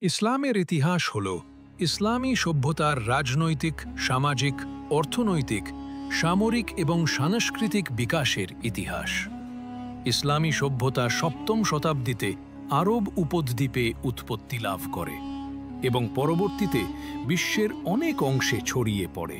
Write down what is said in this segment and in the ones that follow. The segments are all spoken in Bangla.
ইসলামের ইতিহাস হল ইসলামী সভ্যতার রাজনৈতিক, সামাজিক, অর্থনৈতিক, সামরিক এবং সাংস্কৃতিক বিকাশের ইতিহাস। ইসলামী সভ্যতা সপ্তম শতাব্দীতে আরব উপদ্বীপে উৎপত্তি লাভ করে এবং পরবর্তীতে বিশ্বের অনেক অংশে ছড়িয়ে পড়ে।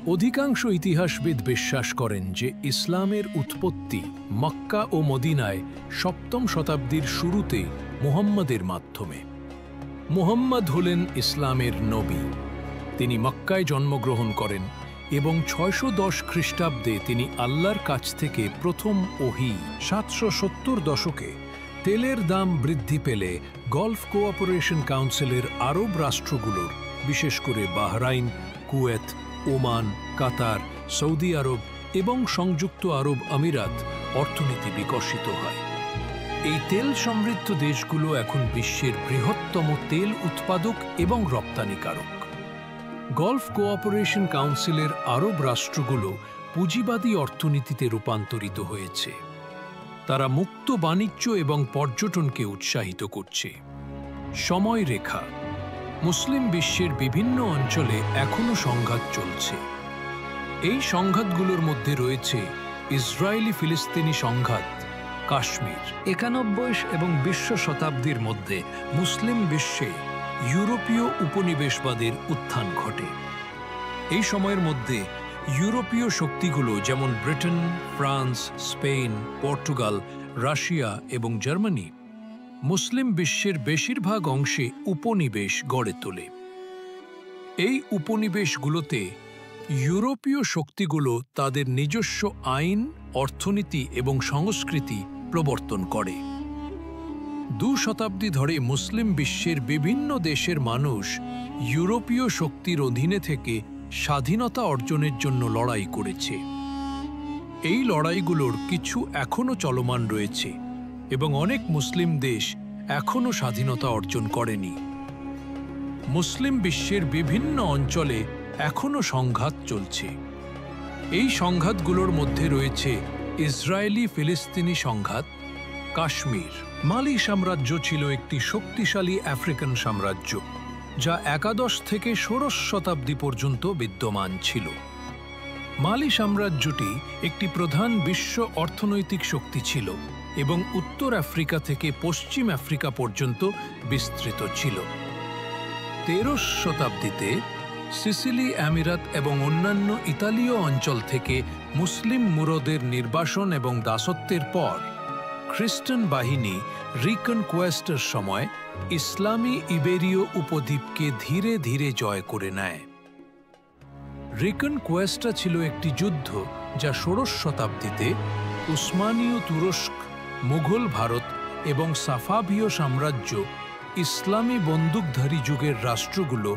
অধিকাংশ ইতিহাসবিদ বিশ্বাস করেন যে ইসলামের উৎপত্তি মক্কা ও মদিনায় সপ্তম শতাব্দীর শুরুতে মুহাম্মদের মাধ্যমে। মুহাম্মদ হলেন ইসলামের নবী। তিনি মক্কায় জন্মগ্রহণ করেন এবং ৬১০ খ্রিস্টাব্দে তিনি আল্লাহর কাছ থেকে প্রথম ওহী। ৭৭০ দশকে তেলের দাম বৃদ্ধি পেলে গলফ কোঅপারেশন কাউন্সিলের আরব রাষ্ট্রগুলোর, বিশেষ করে বাহরাইন, কুয়েত, ওমান, কাতার, সৌদি আরব এবং সংযুক্ত আরব আমিরাত অর্থনীতি বিকশিত হয়। এই তেল সমৃদ্ধ দেশগুলো এখন বিশ্বের বৃহত্তম তেল উৎপাদক এবং রপ্তানিকারক। গলফ কোঅপারেশন কাউন্সিলের আরব রাষ্ট্রগুলো পুঁজিবাদী অর্থনীতিতে রূপান্তরিত হয়েছে। তারা মুক্ত বাণিজ্য এবং পর্যটনকে উৎসাহিত করছে। সময়রেখা: মুসলিম বিশ্বের বিভিন্ন অঞ্চলে এখনও সংঘাত চলছে। এই সংঘাতগুলোর মধ্যে রয়েছে ইসরায়েলি ফিলিস্তিনি সংঘাত, কাশ্মীর। ৯১ এবং ২০ শতাব্দীর মধ্যে মুসলিম বিশ্বে ইউরোপীয় উপনিবেশবাদের উত্থান ঘটে। এই সময়ের মধ্যে ইউরোপীয় শক্তিগুলো যেমন Britain, France, Spain, Portugal, Russia এবং জার্মানি মুসলিম বিশ্বের বেশিরভাগ অংশে উপনিবেশ গড়ে তোলে। এই উপনিবেশগুলোতে ইউরোপীয় শক্তিগুলো তাদের নিজস্ব আইন, অর্থনীতি এবং সংস্কৃতি প্রবর্তন করে। ২ শতাব্দী ধরে মুসলিম বিশ্বের বিভিন্ন দেশের মানুষ ইউরোপীয় শক্তির অধীনে থেকে স্বাধীনতা অর্জনের জন্য লড়াই করেছে। এই লড়াইগুলোর কিছু এখনও চলমান রয়েছে এবং অনেক মুসলিম দেশ এখনও স্বাধীনতা অর্জন করেনি। মুসলিম বিশ্বের বিভিন্ন অঞ্চলে এখনও সংঘাত চলছে। এই সংঘাতগুলোর মধ্যে রয়েছে ইসরায়েলি ফিলিস্তিনি সংঘাত, কাশ্মীর। মালি সাম্রাজ্য ছিল একটি শক্তিশালী আফ্রিকান সাম্রাজ্য যা একাদশ থেকে ষোড়শ শতাব্দী পর্যন্ত বিদ্যমান ছিল। মালি সাম্রাজ্যটি একটি প্রধান বিশ্ব অর্থনৈতিক শক্তি ছিল এবং উত্তর আফ্রিকা থেকে পশ্চিম আফ্রিকা পর্যন্ত বিস্তৃত ছিল। ১৩শ শতাব্দীতে সিসিলি আমিরাত এবং অন্যান্য ইতালীয় অঞ্চল থেকে মুসলিম মুরদের নির্বাসন এবং দাসত্বের পর খ্রিস্টান বাহিনী রিকনকোয়েস্টের সময় ইসলামী ইবেরীয় উপদ্বীপকে ধীরে ধীরে জয় করে নেয়। রিকনকোয়েস্টা ছিল একটি যুদ্ধ যা ষোড়শ শতাব্দীতে উসমানীয় তুরস্ক, মুঘল ভারত এবং সাফাভীয় সাম্রাজ্য, ইসলামী বন্দুকধারী যুগের রাষ্ট্রগুলো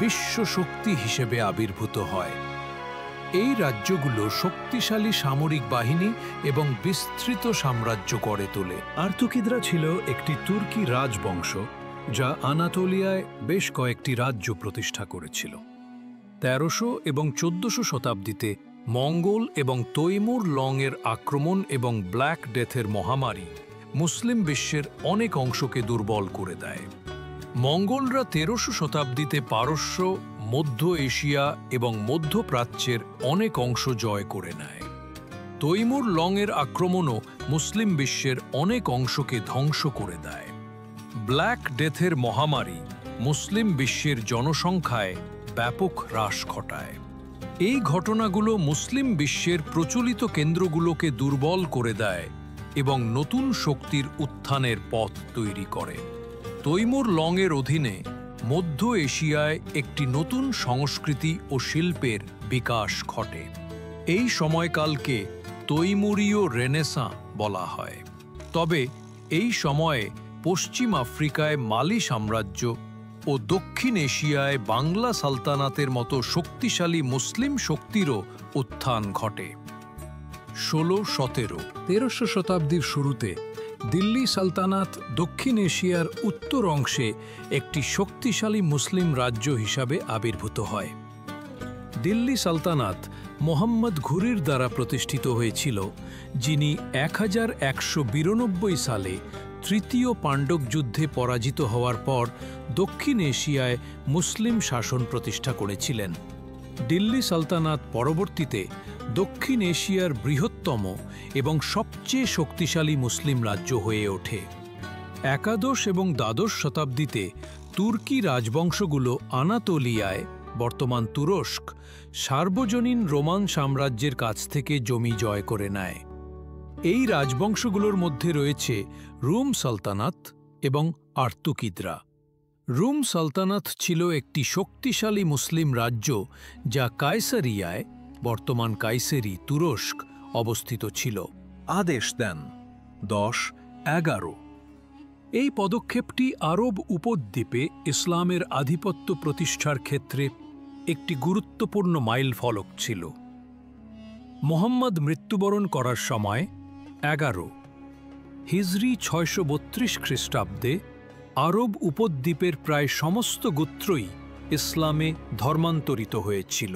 বিশ্ব শক্তি হিসেবে আবির্ভূত হয়। এই রাজ্যগুলো শক্তিশালী সামরিক বাহিনী এবং বিস্তৃত সাম্রাজ্য গড়ে তোলে। আর্তুকিদরা ছিল একটি তুর্কি রাজবংশ যা আনাতোলিয়ায় বেশ কয়েকটি রাজ্য প্রতিষ্ঠা করেছিল। ১৩০০ এবং ১৪০০ শতাব্দীতে মঙ্গল এবং তৈমুর লংয়ের আক্রমণ এবং ব্ল্যাক ডেথের মহামারী মুসলিম বিশ্বের অনেক অংশকে দুর্বল করে দেয়। মঙ্গলরা ১৩শ শতাব্দীতে পারস্য, মধ্য এশিয়া এবং মধ্যপ্রাচ্যের অনেক অংশ জয় করে নেয়। তৈমুর লংয়ের আক্রমণও মুসলিম বিশ্বের অনেক অংশকে ধ্বংস করে দেয়। ব্ল্যাক ডেথের মহামারী মুসলিম বিশ্বের জনসংখ্যায় ব্যাপক হ্রাস ঘটায়। এই ঘটনাগুলো মুসলিম বিশ্বের প্রচলিত কেন্দ্রগুলোকে দুর্বল করে দেয় এবং নতুন শক্তির উত্থানের পথ তৈরি করে। তৈমুর লংয়ের অধীনে মধ্য এশিয়ায় একটি নতুন সংস্কৃতি ও শিল্পের বিকাশ ঘটে। এই সময়কালকে তৈমুরীয় রেনেসাঁ বলা হয়। তবে এই সময়ে পশ্চিম আফ্রিকায় মালি সাম্রাজ্য ও দক্ষিণ এশিয়ায় বাংলা সালতানাতের মতো শক্তিশালী মুসলিম শক্তিরও উত্থান ঘটে। ১৬-১৭ ১৩শ শতাব্দীর শুরুতে দিল্লি সালতানাত দক্ষিণ এশিয়ার উত্তর অংশে একটি শক্তিশালী মুসলিম রাজ্য হিসাবে আবির্ভূত হয়। দিল্লি সালতানাত মোহাম্মদ ঘুরির দ্বারা প্রতিষ্ঠিত হয়েছিল, যিনি ১১৯২ সালে তৃতীয় পাণ্ডব যুদ্ধে পরাজিত হওয়ার পর দক্ষিণ এশিয়ায় মুসলিম শাসন প্রতিষ্ঠা করেছিলেন। দিল্লি সালতানাত পরবর্তীতে দক্ষিণ এশিয়ার বৃহত্তম এবং সবচেয়ে শক্তিশালী মুসলিম রাজ্য হয়ে ওঠে। একাদশ এবং দ্বাদশ শতাব্দীতে তুর্কি রাজবংশগুলো আনাতোলিয়ায়, বর্তমান তুরস্ক, সার্বজনীন রোমান সাম্রাজ্যের কাছ থেকে জমি জয় করে নেয়। এই রাজবংশগুলোর মধ্যে রয়েছে রুম সালতানাত এবং আর্তুকিদরা। রুম সালতানাত ছিল একটি শক্তিশালী মুসলিম রাজ্য যা কায়সারিয়ায়, বর্তমান কায়সেরি, তুরস্ক, অবস্থিত ছিল। আদেশ দেন 10-11। এই পদক্ষেপটি আরব উপদ্বীপে ইসলামের আধিপত্য প্রতিষ্ঠার ক্ষেত্রে একটি গুরুত্বপূর্ণ মাইল ফলক ছিল। মুহাম্মদ মৃত্যুবরণ করার সময় 11 হিজরি 632 খ্রিস্টাব্দে আরব উপদ্বীপের প্রায় সমস্ত গোত্রই ইসলামে ধর্মান্তরিত হয়েছিল।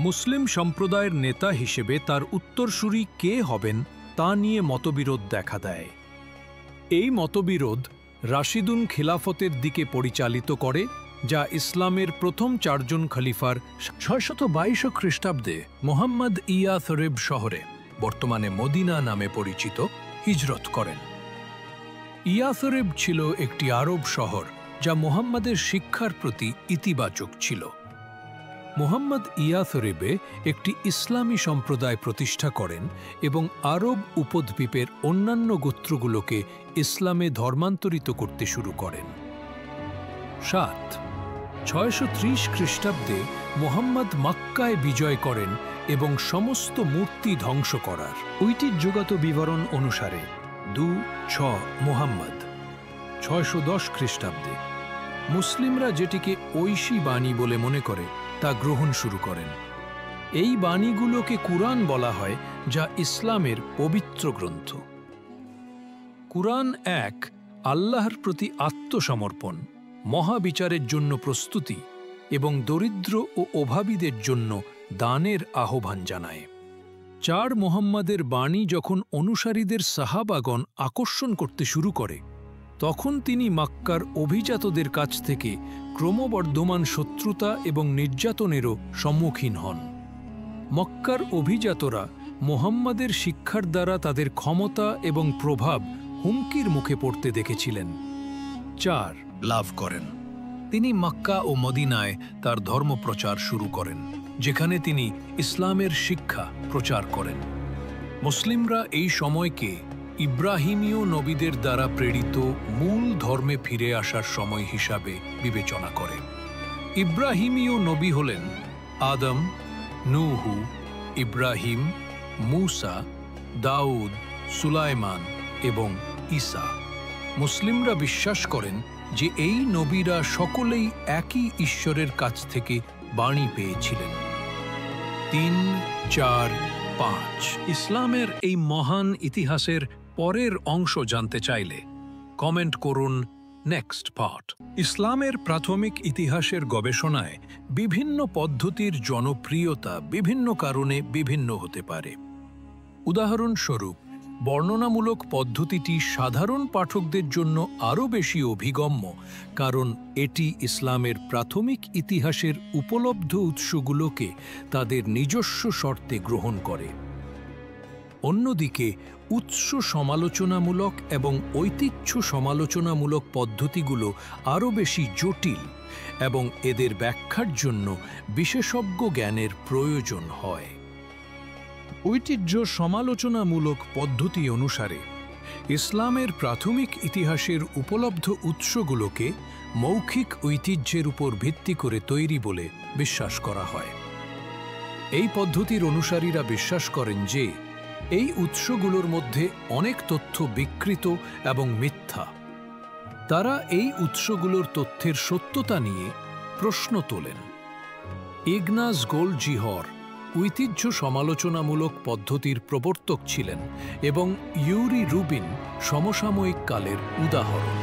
মুসলিম সম্প্রদায়ের নেতা হিসেবে তার উত্তরসূরি কে হবেন তা নিয়ে মতবিরোধ দেখা দেয়। এই মতবিরোধ রাশিদুন খিলাফতের দিকে পরিচালিত করে, যা ইসলামের প্রথম 4 জন খলিফার 622 খ্রিস্টাব্দে মুহাম্মদ ইয়াথরিব শহরে, বর্তমানে মদিনা নামে পরিচিত, হিজরত করেন। ইয়াথরিব ছিল একটি আরব শহর যা মুহাম্মাদের শিক্ষার প্রতি ইতিবাচক ছিল। মুহাম্মদ ইয়াথরিবে একটি ইসলামী সম্প্রদায় প্রতিষ্ঠা করেন এবং আরব উপদ্বীপের অন্যান্য গোত্রগুলোকে ইসলামে ধর্মান্তরিত করতে শুরু করেন। 630 খ্রিস্টাব্দে মুহাম্মদ মক্কায় বিজয় করেন এবং সমস্ত মূর্তি ধ্বংস করার ঐতিহ্যগত বিবরণ অনুসারে 2-6 মুহাম্মদ 610 খ্রিস্টাব্দে মুসলিমরা যেটিকে ঐশী বাণী বলে মনে করে তা গ্রহণ শুরু করেন। এই বাণীগুলোকে কুরআন বলা হয়, যা ইসলামের পবিত্র গ্রন্থ। কুরআন এক আল্লাহর প্রতি আত্মসমর্পণ, মহাবিচারের জন্য প্রস্তুতি এবং দরিদ্র ও অভাবীদের জন্য দানের আহ্বান জানায়। 4 মুহাম্মাদের বাণী যখন অনুসারীদের সাহাবাগণ আকর্ষণ করতে শুরু করে, তখন তিনি মক্কার অভিজাতদের কাছ থেকে ক্রমবর্ধমান শত্রুতা এবং নির্যাতনেরও সম্মুখীন হন। মক্কার অভিজাতরা মুহাম্মাদের শিক্ষার দ্বারা তাদের ক্ষমতা এবং প্রভাব হুমকির মুখে পড়তে দেখেছিলেন। 4 লাভ করেন। তিনি মক্কা ও মদিনায় তার ধর্মপ্রচার শুরু করেন, যেখানে তিনি ইসলামের শিক্ষা প্রচার করেন। মুসলিমরা এই সময়কে ইব্রাহিমীয় নবীদের দ্বারা প্রেরিত মূল ধর্মে ফিরে আসার সময় হিসাবে বিবেচনা করে। ইব্রাহিমীয় নবী হলেন আদম, নূহ, ইব্রাহিম, মূসা, দাউদ, সুলাইমান এবং ঈসা। মুসলিমরা বিশ্বাস করেন যে এই নবীরা সকলেই একই ঈশ্বরের কাছ থেকে বাণী পেয়েছিলেন। 3, 4, 5 ইসলামের এই মহান ইতিহাসের পরের অংশ জানতে চাইলে কমেন্ট করুন নেক্সট পার্ট। ইসলামের প্রাথমিক ইতিহাসের গবেষণায় বিভিন্ন পদ্ধতির জনপ্রিয়তা বিভিন্ন কারণে বিভিন্ন হতে পারে। উদাহরণস্বরূপ, বর্ণনামূলক পদ্ধতিটি সাধারণ পাঠকদের জন্য আরও বেশি অভিগম্য, কারণ এটি ইসলামের প্রাথমিক ইতিহাসের উপলব্ধ উৎসগুলোকে তাদের নিজস্ব শর্তে গ্রহণ করে। অন্যদিকে উৎস সমালোচনামূলক এবং ঐতিহ্য সমালোচনামূলক পদ্ধতিগুলো আরও বেশি জটিল এবং এদের ব্যাখ্যার জন্য বিশেষজ্ঞ জ্ঞানের প্রয়োজন হয়। ঐতিহ্য সমালোচনামূলক পদ্ধতি অনুসারে ইসলামের প্রাথমিক ইতিহাসের উপলব্ধ উৎসগুলোকে মৌখিক ঐতিহ্যের উপর ভিত্তি করে তৈরি বলে বিশ্বাস করা হয়। এই পদ্ধতির অনুসারীরা বিশ্বাস করেন যে এই উৎসগুলোর মধ্যে অনেক তথ্য বিকৃত এবং মিথ্যা। তারা এই উৎসগুলোর তথ্যের সত্যতা নিয়ে প্রশ্ন তোলেন। ইগনাস গোল্ডজিহর ঐতিহ্য সমালোচনামূলক পদ্ধতির প্রবর্তক ছিলেন এবং ইউরি রুবিন সমসাময়িক কালের উদাহরণ।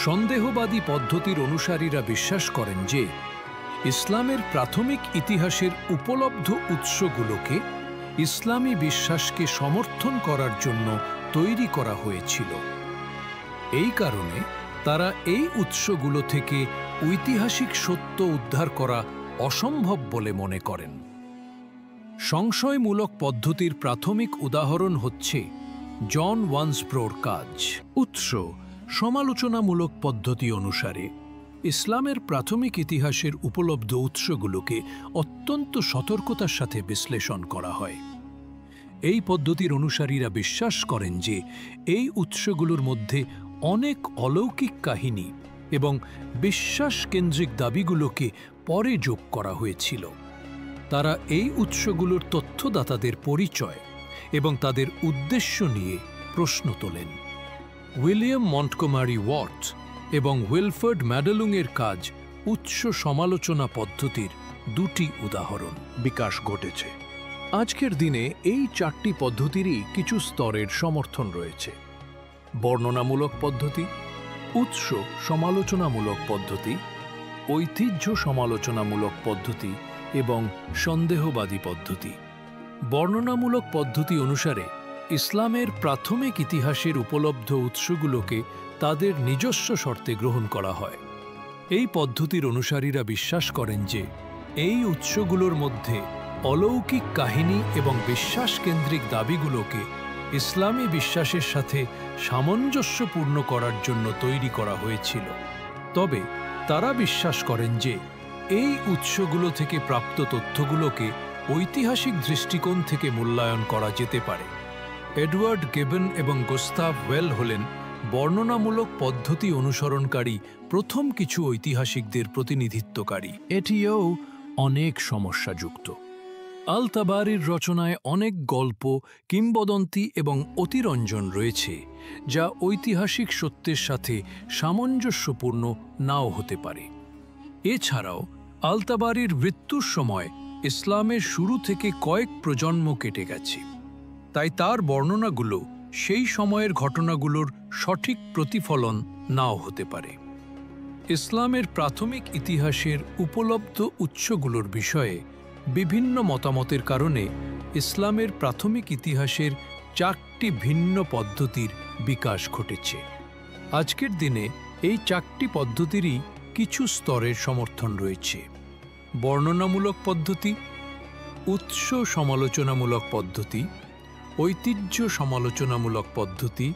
সন্দেহবাদী পদ্ধতির অনুসারীরা বিশ্বাস করেন যে ইসলামের প্রাথমিক ইতিহাসের উপলব্ধ উৎসগুলোকে ইসলামী বিশ্বাসকে সমর্থন করার জন্য তৈরি করা হয়েছিল। এই কারণে তারা এই উৎসগুলো থেকে ঐতিহাসিক সত্য উদ্ধার করা অসম্ভব বলে মনে করেন। সংশয়মূলক পদ্ধতির প্রাথমিক উদাহরণ হচ্ছে জন ওয়ান্সব্রোর কাজ। উৎস সমালোচনামূলক পদ্ধতি অনুসারে ইসলামের প্রাথমিক ইতিহাসের উপলব্ধ উৎসগুলোকে অত্যন্ত সতর্কতার সাথে বিশ্লেষণ করা হয়। এই পদ্ধতির অনুসারীরা বিশ্বাস করেন যে এই উৎসগুলোর মধ্যে অনেক অলৌকিক কাহিনী এবং বিশ্বাসকেন্দ্রিক দাবিগুলোকে পরে যোগ করা হয়েছিল। তারা এই উৎসগুলোর তথ্যদাতাদের পরিচয় এবং তাদের উদ্দেশ্য নিয়ে প্রশ্ন তোলেন। উইলিয়াম মন্টগোমারি ওয়াট এবং উইলফার্ড ম্যাডেলুংয়ের কাজ উৎস সমালোচনা পদ্ধতির দুটি উদাহরণ। বিকাশ ঘটেছে। আজকের দিনে এই চারটি পদ্ধতিরই কিছু স্তরের সমর্থন রয়েছে: বর্ণনামূলক পদ্ধতি, উৎস সমালোচনামূলক পদ্ধতি, ঐতিহ্য সমালোচনামূলক পদ্ধতি এবং সন্দেহবাদী পদ্ধতি। বর্ণনামূলক পদ্ধতি অনুসারে ইসলামের প্রাথমিক ইতিহাসের উপলব্ধ উৎসগুলোকে তাদের নিজস্ব শর্তে গ্রহণ করা হয়। এই পদ্ধতির অনুসারীরা বিশ্বাস করেন যে এই উৎসগুলোর মধ্যে অলৌকিক কাহিনী এবং বিশ্বাসকেন্দ্রিক দাবিগুলোকে ইসলামী বিশ্বাসের সাথে সামঞ্জস্যপূর্ণ করার জন্য তৈরি করা হয়েছিল। তবে তারা বিশ্বাস করেন যে এই উৎসগুলো থেকে প্রাপ্ত তথ্যগুলোকে ঐতিহাসিক দৃষ্টিকোণ থেকে মূল্যায়ন করা যেতে পারে। এডওয়ার্ড গিবন এবং গুস্তাভ ওয়েল হলেন বর্ণনামূলক পদ্ধতি অনুসরণকারী প্রথম কিছু ঐতিহাসিকদের প্রতিনিধিত্বকারী। এটিও অনেক সমস্যাযুক্ত। আল তাবারির রচনায় অনেক গল্প, কিংবদন্তি এবং অতিরঞ্জন রয়েছে, যা ঐতিহাসিক সত্যের সাথে সামঞ্জস্যপূর্ণ নাও হতে পারে। এছাড়াও আল তাবারির মৃত্যুর সময় ইসলামের শুরু থেকে কয়েক প্রজন্ম কেটে গেছে, তাই তার বর্ণনাগুলো সেই সময়ের ঘটনাগুলোর সঠিক প্রতিফলন নাও হতে পারে। ইসলামের প্রাথমিক ইতিহাসের উপলব্ধ উৎসগুলোর বিষয়ে বিভিন্ন মতামতের কারণে ইসলামের প্রাথমিক ইতিহাসের চারটি ভিন্ন পদ্ধতির বিকাশ ঘটেছে। আজকের দিনে এই চারটি পদ্ধতিরই কিছু স্তরের সমর্থন রয়েছে: বর্ণনামূলক পদ্ধতি, উৎস সমালোচনামূলক পদ্ধতি, ঐতিহ্য সমালোচনামূলক পদ্ধতি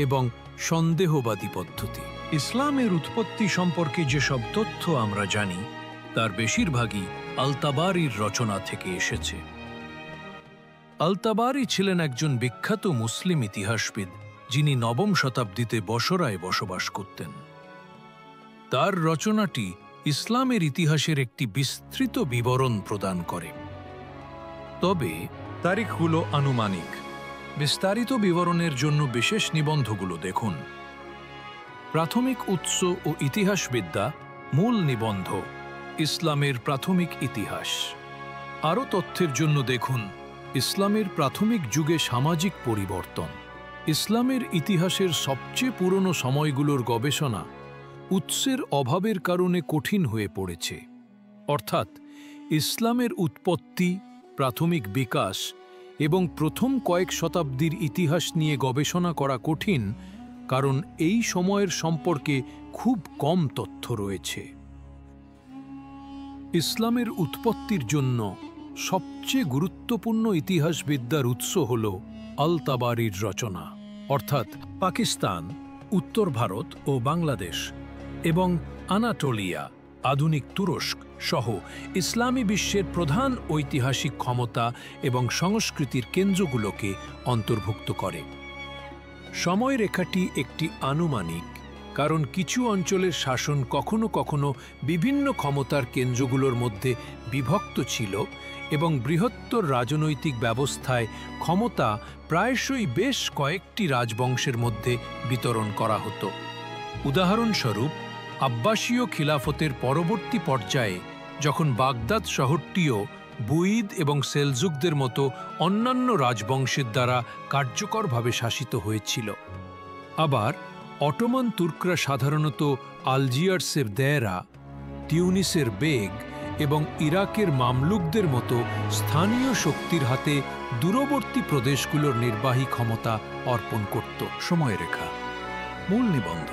এবং সন্দেহবাদী পদ্ধতি। ইসলামের উৎপত্তি সম্পর্কে যেসব তথ্য আমরা জানি তার বেশিরভাগই আল তাবারির রচনা থেকে এসেছে। আল তাবারি ছিলেন একজন বিখ্যাত মুসলিম ইতিহাসবিদ, যিনি নবম শতাব্দীতে বসরায় বসবাস করতেন। তার রচনাটি ইসলামের ইতিহাসের একটি বিস্তৃত বিবরণ প্রদান করে, তবে তারিখগুলো আনুমানিক। বিস্তারিত বিবরণের জন্য বিশেষ নিবন্ধগুলো দেখুন: প্রাথমিক উৎস ও ইতিহাসবিদ্যা, মূল নিবন্ধ, ইসলামের প্রাথমিক ইতিহাস। আরও তথ্যের জন্য দেখুন ইসলামের প্রাথমিক যুগে সামাজিক পরিবর্তন। ইসলামের ইতিহাসের সবচেয়ে পুরনো সময়গুলোর গবেষণা উৎসের অভাবের কারণে কঠিন হয়ে পড়েছে, অর্থাৎ ইসলামের উৎপত্তি, প্রাথমিক বিকাশ এবং প্রথম কয়েক শতাব্দীর ইতিহাস নিয়ে গবেষণা করা কঠিন, কারণ এই সময়ের সম্পর্কে খুব কম তথ্য রয়েছে। ইসলামের উৎপত্তির জন্য সবচেয়ে গুরুত্বপূর্ণ ইতিহাসবিদ্যার উৎস হল আল তাবারির রচনা, অর্থাৎ পাকিস্তান, উত্তর ভারত ও বাংলাদেশ এবং আনাটোলিয়া, আধুনিক তুরস্ক সহ ইসলামী বিশ্বের প্রধান ঐতিহাসিক ক্ষমতা এবং সংস্কৃতির কেন্দ্রগুলোকে অন্তর্ভুক্ত করে। সময়রেখাটি একটি আনুমানিক, কারণ কিছু অঞ্চলের শাসন কখনো কখনো বিভিন্ন ক্ষমতার কেন্দ্রগুলোর মধ্যে বিভক্ত ছিল এবং বৃহত্তর রাজনৈতিক ব্যবস্থায় ক্ষমতা প্রায়শই বেশ কয়েকটি রাজবংশের মধ্যে বিতরণ করা হতো। উদাহরণস্বরূপ, আব্বাসীয় খিলাফতের পরবর্তী পর্যায়ে যখন বাগদাদ শহরটিও বুইদ এবং সেলজুকদের মতো অন্যান্য রাজবংশের দ্বারা কার্যকরভাবে শাসিত হয়েছিল। আবার অটোমান তুর্করা সাধারণত আলজিয়ার্সের দেয়রা, তিউনিসের বেগ এবং ইরাকের মামলুকদের মতো স্থানীয় শক্তির হাতে দূরবর্তী প্রদেশগুলোর নির্বাহী ক্ষমতা অর্পণ করত। সময়রেখা। মূল নিবন্ধ।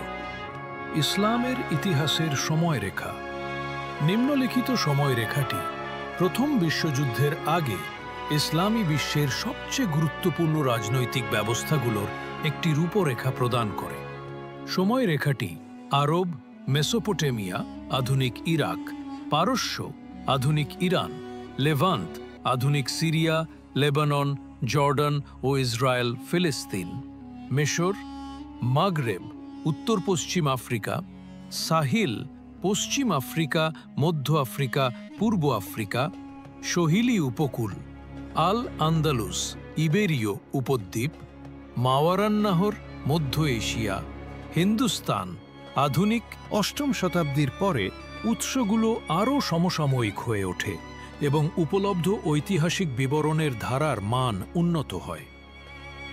ইসলামের ইতিহাসের সময়রেখা। নিম্নলিখিত সময়রেখাটি প্রথম বিশ্বযুদ্ধের আগে ইসলামী বিশ্বের সবচেয়ে গুরুত্বপূর্ণ রাজনৈতিক ব্যবস্থাগুলোর একটি রূপরেখা প্রদান করে। সময়রেখাটি আরব, মেসোপটেমিয়া আধুনিক ইরাক, পারস্য আধুনিক ইরান, লেভান্ট আধুনিক সিরিয়া, লেবানন, জর্ডান ও ইসরায়েল, ফিলিস্তিন, মিশর, মাগরেব উত্তর পশ্চিম আফ্রিকা, সাহিল পশ্চিম আফ্রিকা, মধ্য আফ্রিকা, পূর্ব আফ্রিকা, সহিলি উপকূল, আল আন্দালুস ইবেরীয় উপদ্বীপ, মাওয়ারান্নাহর মধ্য এশিয়া, হিন্দুস্তান আধুনিক। অষ্টম শতাব্দীর পরে উৎসগুলো আরও সমসাময়িক হয়ে ওঠে এবং উপলব্ধ ঐতিহাসিক বিবরণের ধারার মান উন্নত হয়।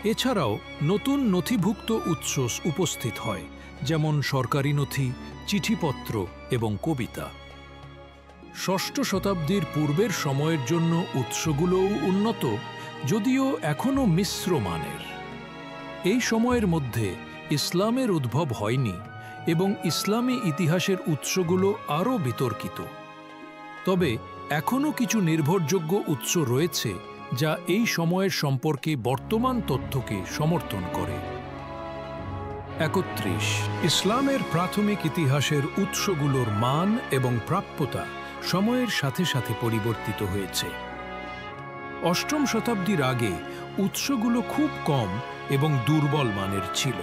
এছাড়াও নতুন নথিভুক্ত উৎস উপস্থিত হয়, যেমন সরকারি নথি, চিঠিপত্র এবং কবিতা। ষষ্ঠ শতাব্দীর পূর্বের সময়ের জন্য উৎসগুলোও উন্নত, যদিও এখনও মিশ্র মানের। এই সময়ের মধ্যে ইসলামের উদ্ভব হয়নি এবং ইসলামী ইতিহাসের উৎসগুলো আরও বিতর্কিত। তবে এখনও কিছু নির্ভরযোগ্য উৎস রয়েছে যা এই সময়ের সম্পর্কে বর্তমান তথ্যকে সমর্থন করে। 31 ইসলামের প্রাথমিক ইতিহাসের উৎসগুলোর মান এবং প্রাপ্যতা সময়ের সাথে সাথে পরিবর্তিত হয়েছে। অষ্টম শতাব্দীর আগে উৎসগুলো খুব কম এবং দুর্বল মানের ছিল।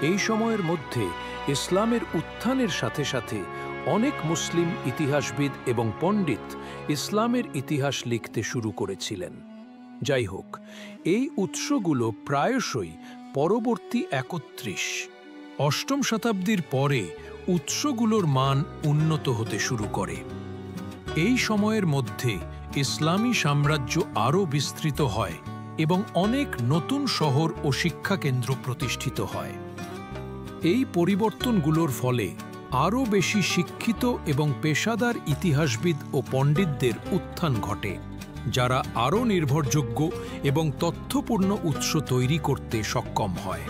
এই সময়ের মধ্যে ইসলামের উত্থানের সাথে সাথে অনেক মুসলিম ইতিহাসবিদ এবং পণ্ডিত ইসলামের ইতিহাস লিখতে শুরু করেছিলেন। যাই হোক, এই উৎসগুলো প্রায়শই পরবর্তী 31 অষ্টম শতাব্দীর পরে উৎসগুলোর মান উন্নত হতে শুরু করে। এই সময়ের মধ্যে ইসলামী সাম্রাজ্য আরও বিস্তৃত হয় এবং অনেক নতুন শহর ও শিক্ষাকেন্দ্র প্রতিষ্ঠিত হয়। এই পরিবর্তনগুলোর ফলে আরও বেশি শিক্ষিত এবং পেশাদার ইতিহাসবিদ ও পণ্ডিতদের উত্থান ঘটে, যারা আরও নির্ভরযোগ্য এবং তথ্যপূর্ণ উৎস তৈরি করতে সক্ষম হয়।